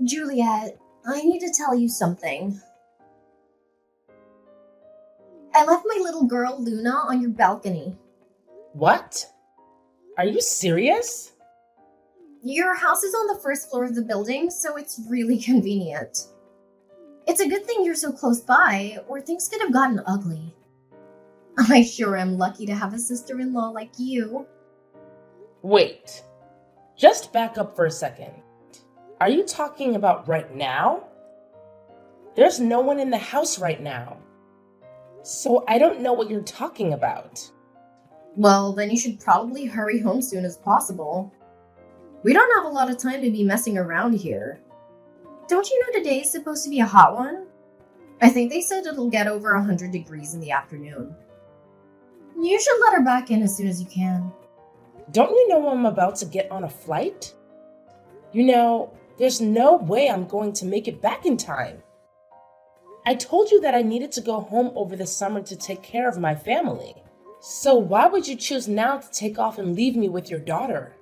Juliet, I need to tell you something. I left my little girl Luna on your balcony. What? Are you serious? Your house is on the first floor of the building, so it's really convenient. It's a good thing you're so close by, or things could have gotten ugly. I sure am lucky to have a sister-in-law like you. Wait. Just back up for a second. Are you talking about right now? There's no one in the house right now. So I don't know what you're talking about. Well, then you should probably hurry home soon as possible. We don't have a lot of time to be messing around here. Don't you know today's supposed to be a hot one? I think they said it'll get over 100 degrees in the afternoon. You should let her back in as soon as you can. Don't you know I'm about to get on a flight? You know, there's no way I'm going to make it back in time. I told you that I needed to go home over the summer to take care of my family. So why would you choose now to take off and leave me with your daughter?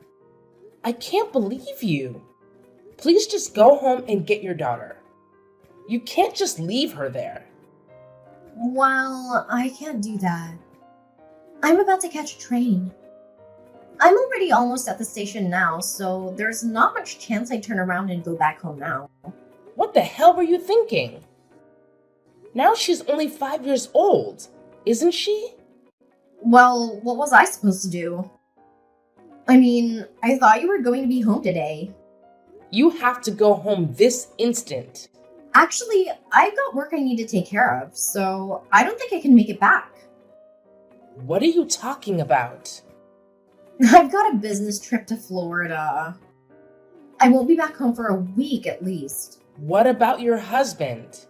I can't believe you. Please just go home and get your daughter. You can't just leave her there. Well, I can't do that. I'm about to catch a train. I'm already almost at the station now, so there's not much chance I turn around and go back home now. What the hell were you thinking? Now she's only 5 years old, isn't she? Well, what was I supposed to do? I mean, I thought you were going to be home today. You have to go home this instant. Actually, I've got work I need to take care of, so I don't think I can make it back. What are you talking about? I've got a business trip to Florida. I won't be back home for a week at least. What about your husband?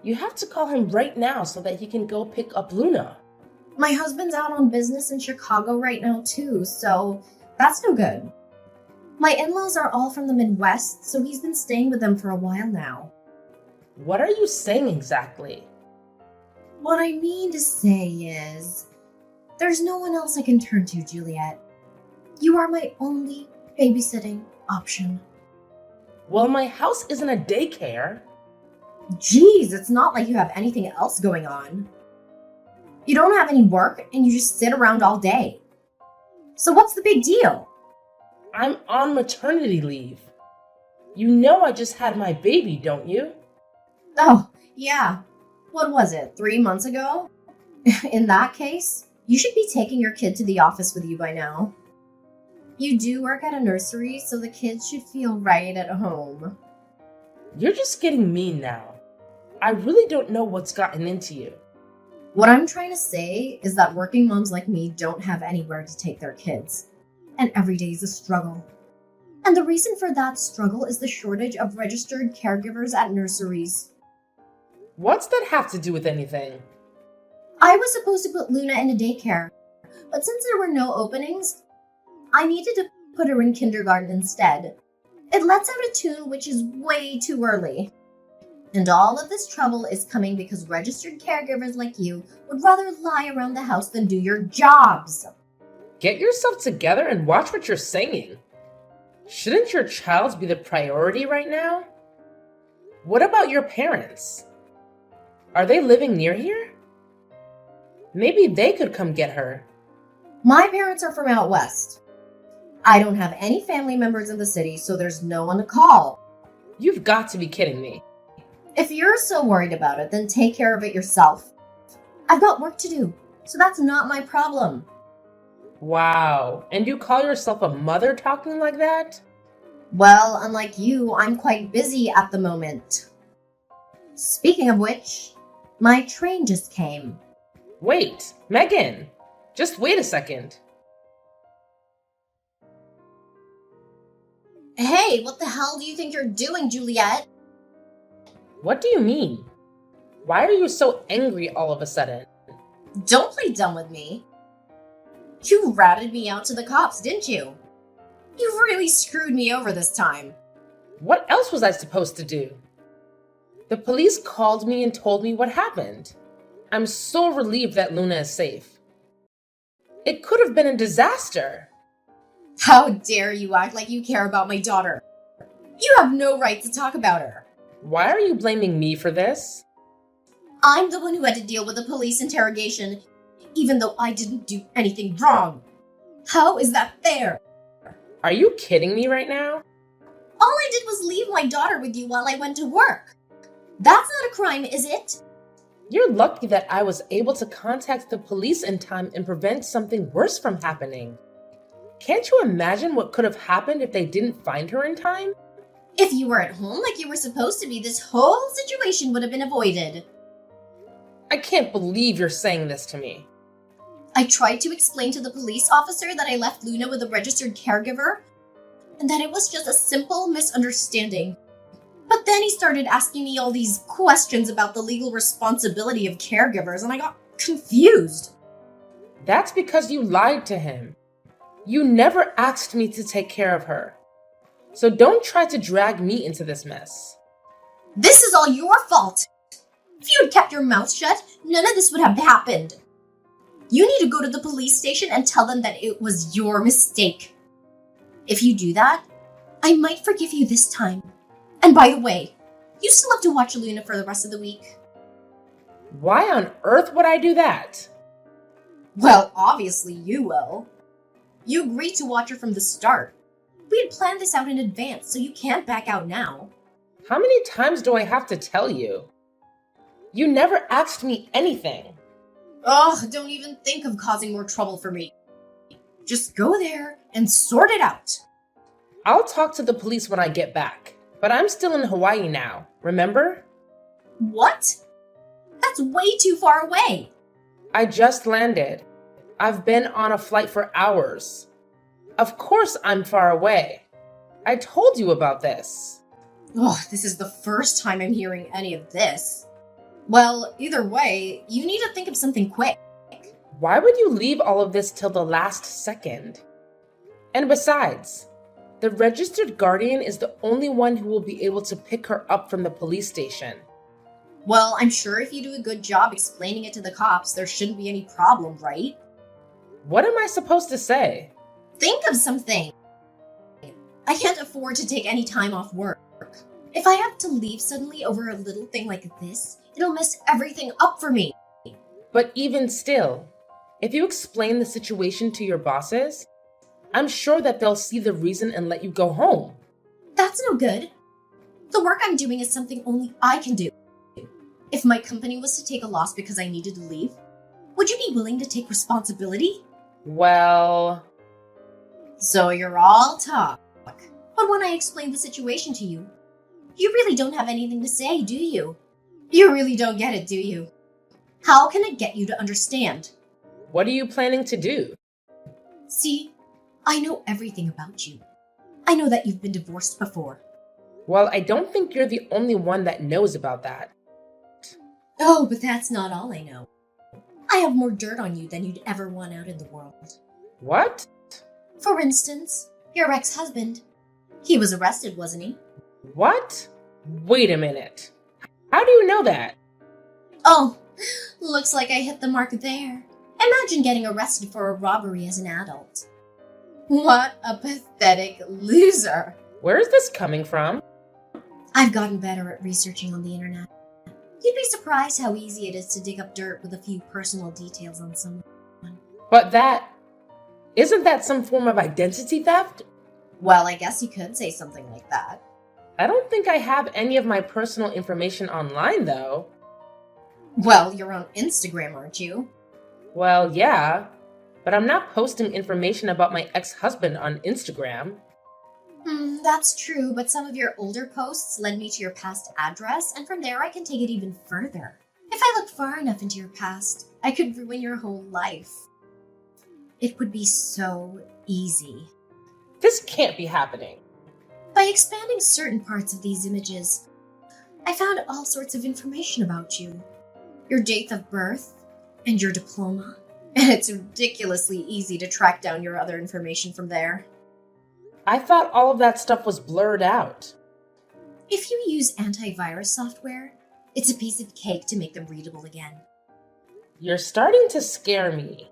You have to call him right now so that he can go pick up Luna. My husband's out on business in Chicago right now too, so that's no good. My in-laws are all from the Midwest, so he's been staying with them for a while now. What are you saying exactly? What I mean to say is, there's no one else I can turn to, Juliet. You are my only babysitting option. Well, my house isn't a daycare. Jeez, it's not like you have anything else going on. You don't have any work and you just sit around all day. So what's the big deal? I'm on maternity leave. You know I just had my baby, don't you? Oh, yeah. What was it, 3 months ago? In that case, you should be taking your kid to the office with you by now. You do work at a nursery, so the kids should feel right at home. You're just getting mean now. I really don't know what's gotten into you. What I'm trying to say is that working moms like me don't have anywhere to take their kids. And every day is a struggle. And the reason for that struggle is the shortage of registered caregivers at nurseries. What's that have to do with anything? I was supposed to put Luna in a daycare, but since there were no openings, I needed to put her in kindergarten instead. It lets out a tune which is way too early. And all of this trouble is coming because registered caregivers like you would rather lie around the house than do your jobs. Get yourself together and watch what you're saying. Shouldn't your child be the priority right now? What about your parents? Are they living near here? Maybe they could come get her. My parents are from out west. I don't have any family members in the city, so there's no one to call. You've got to be kidding me. If you're so worried about it, then take care of it yourself. I've got work to do, so that's not my problem. Wow, and you call yourself a mother talking like that? Well, unlike you, I'm quite busy at the moment. Speaking of which, my train just came. Wait, Megan, just wait a second. Hey, what the hell do you think you're doing, Juliet? What do you mean? Why are you so angry all of a sudden? Don't play dumb with me. You ratted me out to the cops, didn't you? You really screwed me over this time. What else was I supposed to do? The police called me and told me what happened. I'm so relieved that Luna is safe. It could have been a disaster. How dare you act like you care about my daughter? You have no right to talk about her. Why are you blaming me for this? I'm the one who had to deal with the police interrogation, even though I didn't do anything wrong. How is that fair? Are you kidding me right now? All I did was leave my daughter with you while I went to work. That's not a crime, is it? You're lucky that I was able to contact the police in time and prevent something worse from happening. Can't you imagine what could have happened if they didn't find her in time? If you were at home like you were supposed to be, this whole situation would have been avoided. I can't believe you're saying this to me. I tried to explain to the police officer that I left Luna with a registered caregiver and that it was just a simple misunderstanding. But then he started asking me all these questions about the legal responsibility of caregivers, and I got confused. That's because you lied to him. You never asked me to take care of her. So don't try to drag me into this mess. This is all your fault. If you had kept your mouth shut, none of this would have happened. You need to go to the police station and tell them that it was your mistake. If you do that, I might forgive you this time. And by the way, you still have to watch Luna for the rest of the week. Why on earth would I do that? Well, obviously you will. You agreed to watch her from the start. We had planned this out in advance, so you can't back out now. How many times do I have to tell you? You never asked me anything. Ugh, don't even think of causing more trouble for me. Just go there and sort it out. I'll talk to the police when I get back. But I'm still in Hawaii now, remember? What? That's way too far away. I just landed. I've been on a flight for hours. Of course I'm far away. I told you about this. Ugh, this is the first time I'm hearing any of this. Well, either way, you need to think of something quick. Why would you leave all of this till the last second? And besides, the registered guardian is the only one who will be able to pick her up from the police station. Well, I'm sure if you do a good job explaining it to the cops, there shouldn't be any problem, right? What am I supposed to say? Think of something. I can't afford to take any time off work. If I have to leave suddenly over a little thing like this, it'll mess everything up for me. But even still, if you explain the situation to your bosses, I'm sure that they'll see the reason and let you go home. That's no good. The work I'm doing is something only I can do. If my company was to take a loss because I needed to leave, would you be willing to take responsibility? Well... So you're all talk. But when I explain the situation to you, you really don't have anything to say, do you? You really don't get it, do you? How can I get you to understand? What are you planning to do? See, I know everything about you. I know that you've been divorced before. Well, I don't think you're the only one that knows about that. Oh, but that's not all I know. I have more dirt on you than you'd ever want out in the world. What? For instance, your ex-husband. He was arrested, wasn't he? What? Wait a minute. How do you know that? Oh, looks like I hit the mark there. Imagine getting arrested for a robbery as an adult. What a pathetic loser. Where is this coming from? I've gotten better at researching on the internet. You'd be surprised how easy it is to dig up dirt with a few personal details on someone. But isn't that some form of identity theft? Well, I guess you could say something like that. I don't think I have any of my personal information online, though. Well, you're on Instagram, aren't you? Well, yeah, but I'm not posting information about my ex-husband on Instagram. That's true, but some of your older posts led me to your past address, and from there I can take it even further. If I look far enough into your past, I could ruin your whole life. It would be so easy. This can't be happening. By expanding certain parts of these images, I found all sorts of information about you. Your date of birth, and your diploma. And it's ridiculously easy to track down your other information from there. I thought all of that stuff was blurred out. If you use antivirus software, it's a piece of cake to make them readable again. You're starting to scare me.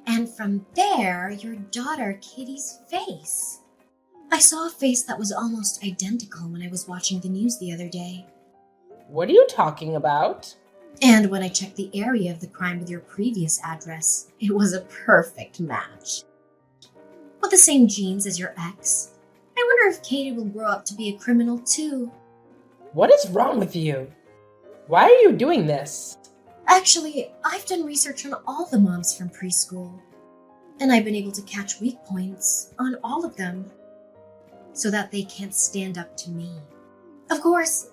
And from there, your daughter Kitty's face. I saw a face that was almost identical when I was watching the news the other day. What are you talking about? And when I checked the area of the crime with your previous address, it was a perfect match. With the same genes as your ex. I wonder if Katie will grow up to be a criminal too. What is wrong with you? Why are you doing this? Actually, I've done research on all the moms from preschool. And I've been able to catch weak points on all of them. So that they can't stand up to me. Of course,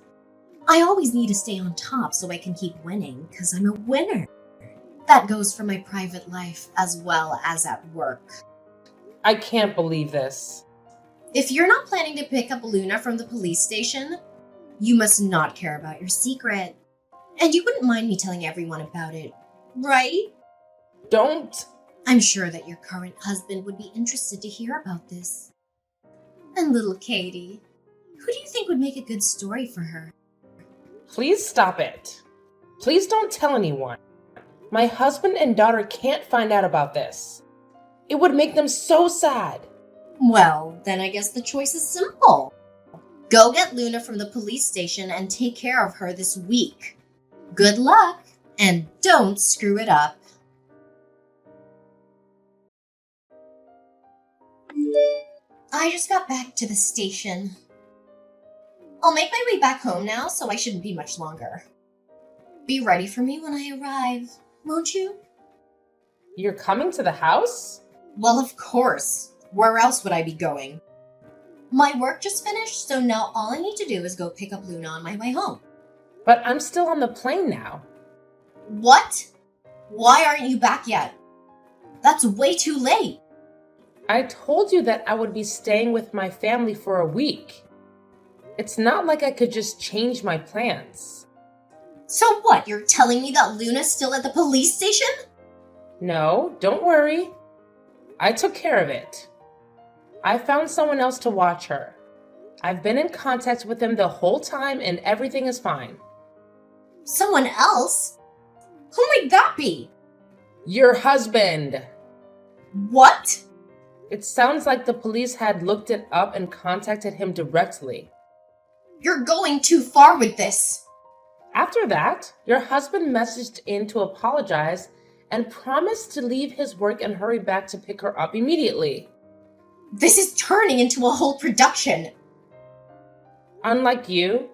I always need to stay on top so I can keep winning, because I'm a winner. That goes for my private life as well as at work. I can't believe this. If you're not planning to pick up Luna from the police station, you must not care about your secret. And you wouldn't mind me telling everyone about it, right? Don't. I'm sure that your current husband would be interested to hear about this. And little Katie, who do you think would make a good story for her? Please stop it. Please don't tell anyone. My husband and daughter can't find out about this. It would make them so sad. Well, then I guess the choice is simple. Go get Luna from the police station and take care of her this week. Good luck, and don't screw it up. I just got back to the station. I'll make my way back home now, so I shouldn't be much longer. Be ready for me when I arrive, won't you? You're coming to the house? Well, of course. Where else would I be going? My work just finished, so now all I need to do is go pick up Luna on my way home. But I'm still on the plane now. What? Why aren't you back yet? That's way too late. I told you that I would be staying with my family for a week. It's not like I could just change my plans. So what, you're telling me that Luna's still at the police station? No, don't worry. I took care of it. I found someone else to watch her. I've been in contact with them the whole time and everything is fine. Someone else? Who might that be? Your husband! What? It sounds like the police had looked it up and contacted him directly. You're going too far with this. After that, your husband messaged in to apologize and promised to leave his work and hurry back to pick her up immediately. This is turning into a whole production. Unlike you,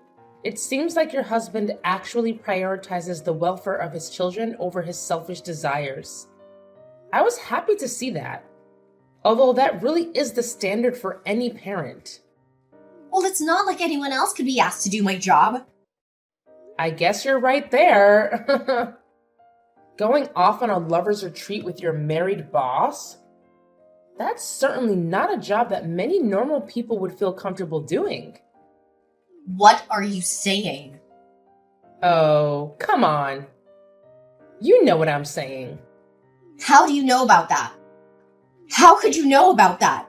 it seems like your husband actually prioritizes the welfare of his children over his selfish desires. I was happy to see that, although that really is the standard for any parent. Well, it's not like anyone else could be asked to do my job. I guess you're right there. Going off on a lover's retreat with your married boss? That's certainly not a job that many normal people would feel comfortable doing. What are you saying? Oh, come on. You know what I'm saying. How do you know about that? How could you know about that?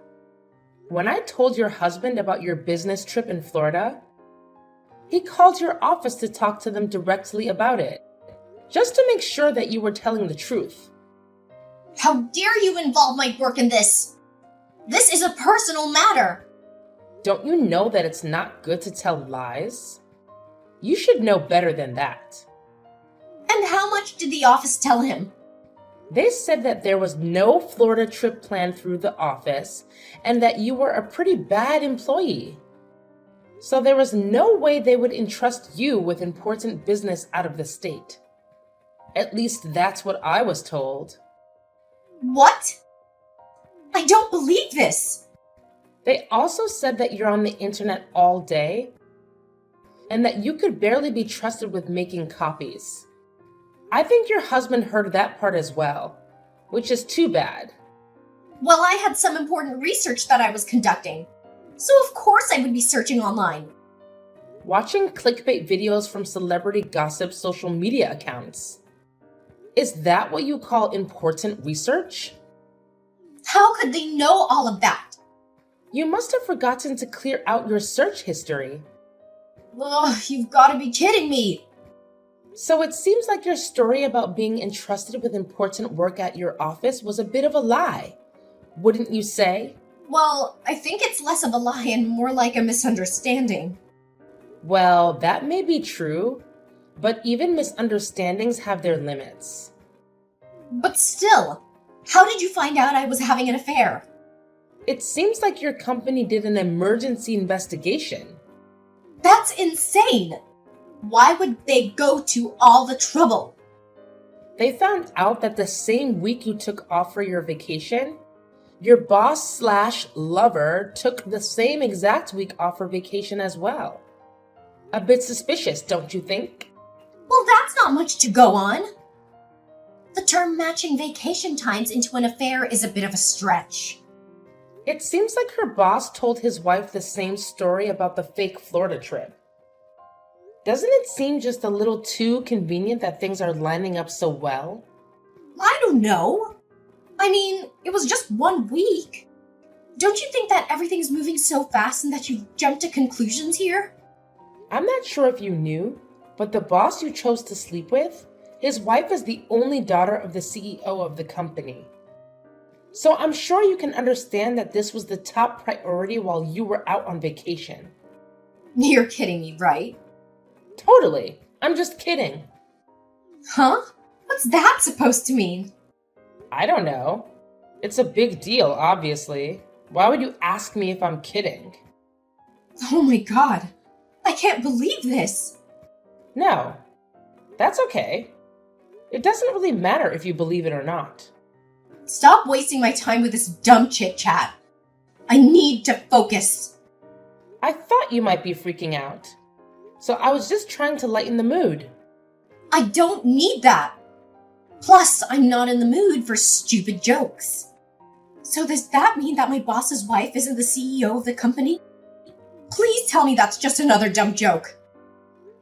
When I told your husband about your business trip in Florida, he called your office to talk to them directly about it, just to make sure that you were telling the truth. How dare you involve my work in this? This is a personal matter. Don't you know that it's not good to tell lies? You should know better than that. And how much did the office tell him? They said that there was no Florida trip planned through the office and that you were a pretty bad employee. So there was no way they would entrust you with important business out of the state. At least that's what I was told. What? I don't believe this. They also said that you're on the internet all day and that you could barely be trusted with making copies. I think your husband heard that part as well, which is too bad. Well, I had some important research that I was conducting, so of course I would be searching online. Watching clickbait videos from celebrity gossip social media accounts. Is that what you call important research? How could they know all of that? You must have forgotten to clear out your search history. Ugh, you've got to be kidding me. So it seems like your story about being entrusted with important work at your office was a bit of a lie, wouldn't you say? Well, I think it's less of a lie and more like a misunderstanding. Well, that may be true, but even misunderstandings have their limits. But still, how did you find out I was having an affair? It seems like your company did an emergency investigation. That's insane! Why would they go to all the trouble? They found out that the same week you took off for your vacation, your boss/lover took the same exact week off for vacation as well. A bit suspicious, don't you think? Well, that's not much to go on. The term matching vacation times into an affair is a bit of a stretch. It seems like her boss told his wife the same story about the fake Florida trip. Doesn't it seem just a little too convenient that things are lining up so well? I don't know. I mean, it was just 1 week. Don't you think that everything's moving so fast and that you've jumped to conclusions here? I'm not sure if you knew, but the boss you chose to sleep with, his wife is the only daughter of the CEO of the company. So I'm sure you can understand that this was the top priority while you were out on vacation. You're kidding me, right? Totally. I'm just kidding. Huh? What's that supposed to mean? I don't know. It's a big deal, obviously. Why would you ask me if I'm kidding? Oh my god. I can't believe this. No. That's okay. It doesn't really matter if you believe it or not. Stop wasting my time with this dumb chit-chat. I need to focus. I thought you might be freaking out. So I was just trying to lighten the mood. I don't need that. Plus, I'm not in the mood for stupid jokes. So does that mean that my boss's wife isn't the CEO of the company? Please tell me that's just another dumb joke.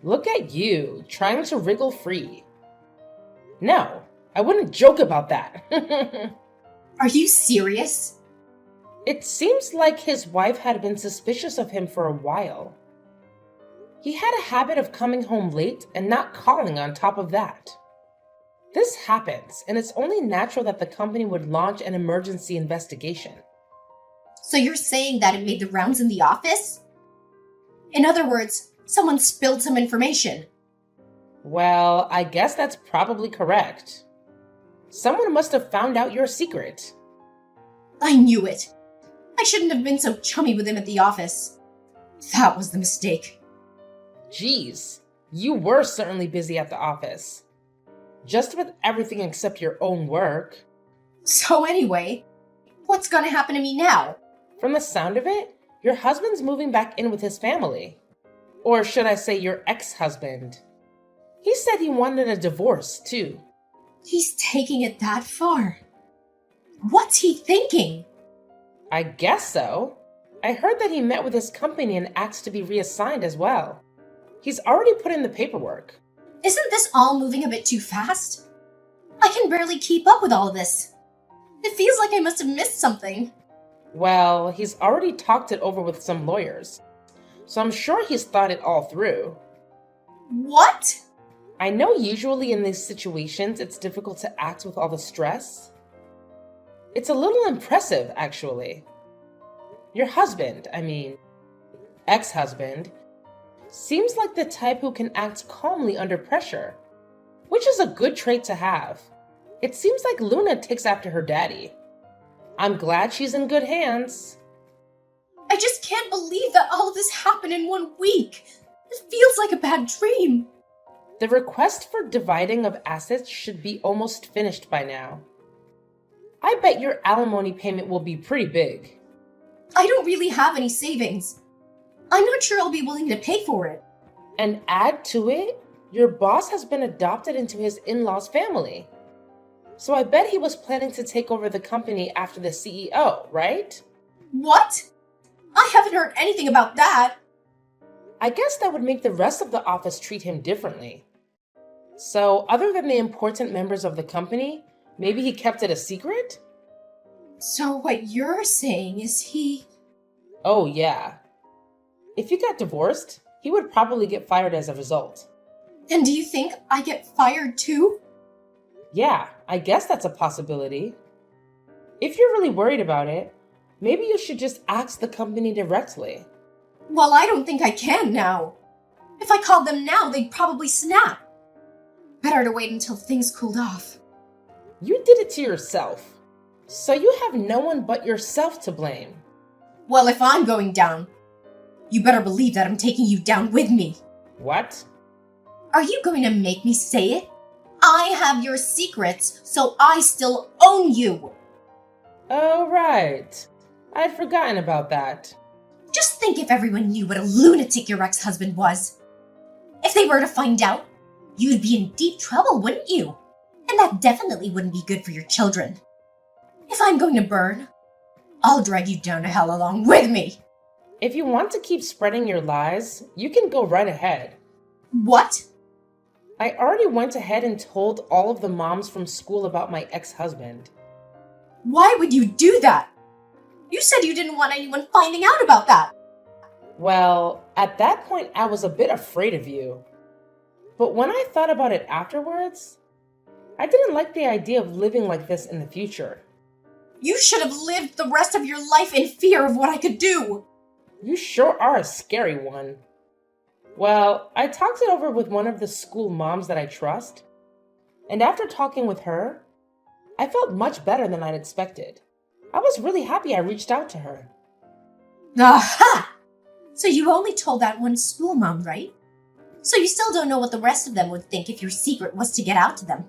Look at you, trying to wriggle free. No, I wouldn't joke about that. Are you serious? It seems like his wife had been suspicious of him for a while. He had a habit of coming home late and not calling on top of that. This happens, and it's only natural that the company would launch an emergency investigation. So you're saying that it made the rounds in the office? In other words, someone spilled some information. Well, I guess that's probably correct. Someone must have found out your secret. I knew it. I shouldn't have been so chummy with him at the office. That was the mistake. Geez, you were certainly busy at the office. Just with everything except your own work. So anyway, what's gonna happen to me now? From the sound of it, your husband's moving back in with his family. Or should I say your ex-husband. He said he wanted a divorce, too. He's taking it that far. What's he thinking? I guess so. I heard that he met with his company and asked to be reassigned as well. He's already put in the paperwork. Isn't this all moving a bit too fast? I can barely keep up with all of this. It feels like I must have missed something. Well, he's already talked it over with some lawyers, so I'm sure he's thought it all through. What? I know usually in these situations it's difficult to act with all the stress. It's a little impressive, actually. Your husband, ex-husband, seems like the type who can act calmly under pressure, which is a good trait to have. It seems like Luna takes after her daddy. I'm glad she's in good hands. I just can't believe that all of this happened in 1 week. It feels like a bad dream. The request for dividing of assets should be almost finished by now. I bet your alimony payment will be pretty big. I don't really have any savings. I'm not sure I'll be willing to pay for it. And add to it, your boss has been adopted into his in-laws' family. So I bet he was planning to take over the company after the CEO, right? What? I haven't heard anything about that. I guess that would make the rest of the office treat him differently. So, other than the important members of the company, maybe he kept it a secret? So what you're saying is he... Oh, yeah. If you got divorced, he would probably get fired as a result. And do you think I get fired too? Yeah, I guess that's a possibility. If you're really worried about it, Maybe you should just ask the company directly. Well, I don't think I can now. If I called them now, they'd probably snap. Better to wait until things cooled off. You did it to yourself, so you have no one but yourself to blame. Well, if I'm going down, you better believe that I'm taking you down with me. What? Are you going to make me say it? I have your secrets, so I still own you. Oh, right. I'd forgotten about that. Just think if everyone knew what a lunatic your ex-husband was. If they were to find out, you'd be in deep trouble, wouldn't you? And that definitely wouldn't be good for your children. If I'm going to burn, I'll drag you down to hell along with me. If you want to keep spreading your lies, you can go right ahead. What? I already went ahead and told all of the moms from school about my ex-husband. Why would you do that? You said you didn't want anyone finding out about that. Well, at that point, I was a bit afraid of you. But when I thought about it afterwards, I didn't like the idea of living like this in the future. You should have lived the rest of your life in fear of what I could do. You sure are a scary one. Well, I talked it over with one of the school moms that I trust, and after talking with her, I felt much better than I'd expected. I was really happy I reached out to her. Aha! So you only told that one school mom, right? So you still don't know what the rest of them would think if your secret was to get out to them.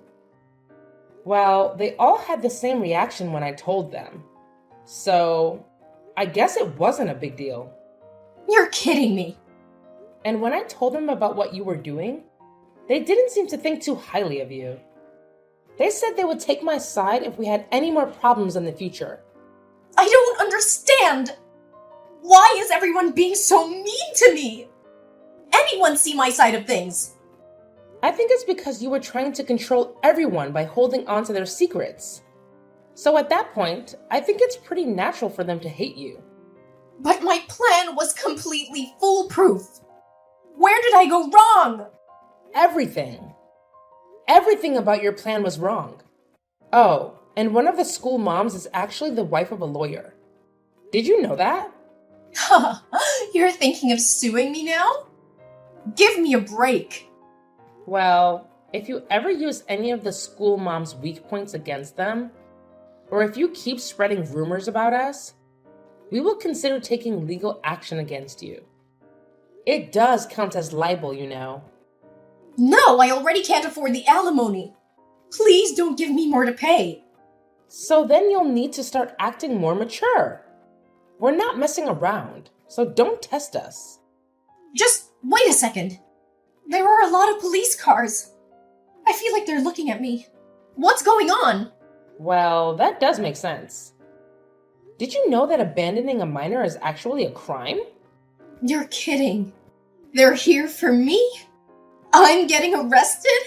Well, they all had the same reaction when I told them. So, I guess it wasn't a big deal. You're kidding me. And when I told them about what you were doing, they didn't seem to think too highly of you. They said they would take my side if we had any more problems in the future. I don't understand. Why is everyone being so mean to me? Anyone see my side of things? I think it's because you were trying to control everyone by holding on to their secrets. So at that point, I think it's pretty natural for them to hate you. But my plan was completely foolproof. Where did I go wrong? Everything. Everything about your plan was wrong. Oh, and one of the school moms is actually the wife of a lawyer. Did you know that? You're thinking of suing me now? Give me a break. Well, if you ever use any of the school mom's weak points against them, or if you keep spreading rumors about us, we will consider taking legal action against you. It does count as libel, you know. No, I already can't afford the alimony. Please don't give me more to pay. So then you'll need to start acting more mature. We're not messing around, so don't test us. Just wait a second. There are a lot of police cars. I feel like they're looking at me. What's going on? Well, that does make sense. Did you know that abandoning a minor is actually a crime? You're kidding. They're here for me? I'm getting arrested?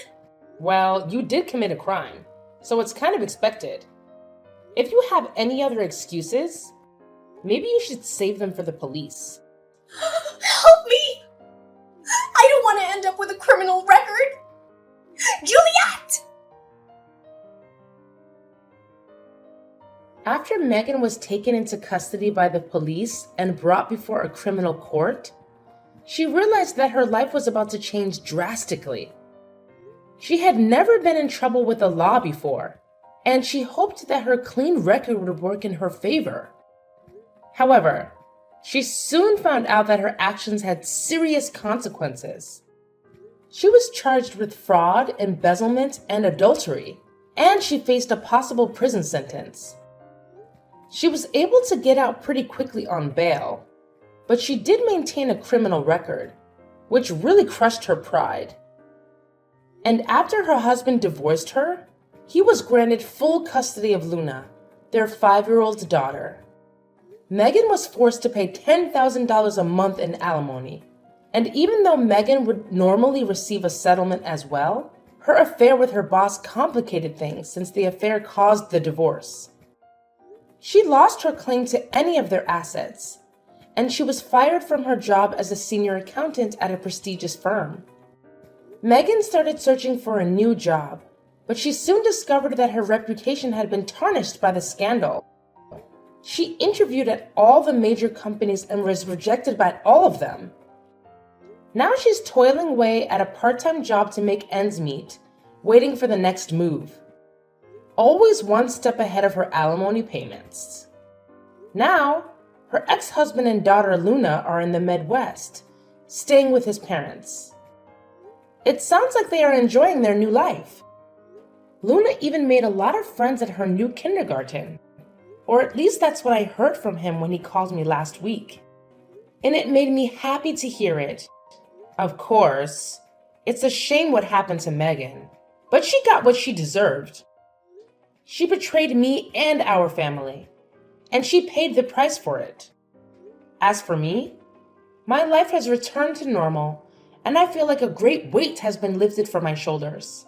Well, you did commit a crime, so it's kind of expected. If you have any other excuses, maybe you should save them for the police. Help me! I don't want to end up with a criminal record! Juliet! After Megan was taken into custody by the police and brought before a criminal court, she realized that her life was about to change drastically. She had never been in trouble with the law before, and she hoped that her clean record would work in her favor. However, she soon found out that her actions had serious consequences. She was charged with fraud, embezzlement, and adultery, and she faced a possible prison sentence. She was able to get out pretty quickly on bail, but she did maintain a criminal record, which really crushed her pride. And after her husband divorced her, he was granted full custody of Luna, their 5-year-old daughter. Megan was forced to pay $10,000 a month in alimony, and even though Megan would normally receive a settlement as well, her affair with her boss complicated things since the affair caused the divorce. She lost her claim to any of their assets, and she was fired from her job as a senior accountant at a prestigious firm. Megan started searching for a new job, but she soon discovered that her reputation had been tarnished by the scandal. She interviewed at all the major companies and was rejected by all of them. Now she's toiling away at a part-time job to make ends meet, waiting for the next move. Always one step ahead of her alimony payments. Now, her ex-husband and daughter Luna are in the Midwest, staying with his parents. It sounds like they are enjoying their new life. Luna even made a lot of friends at her new kindergarten. Or at least that's what I heard from him when he called me last week. And it made me happy to hear it. Of course, it's a shame what happened to Megan, but she got what she deserved. She betrayed me and our family, and she paid the price for it. As for me, my life has returned to normal, and I feel like a great weight has been lifted from my shoulders.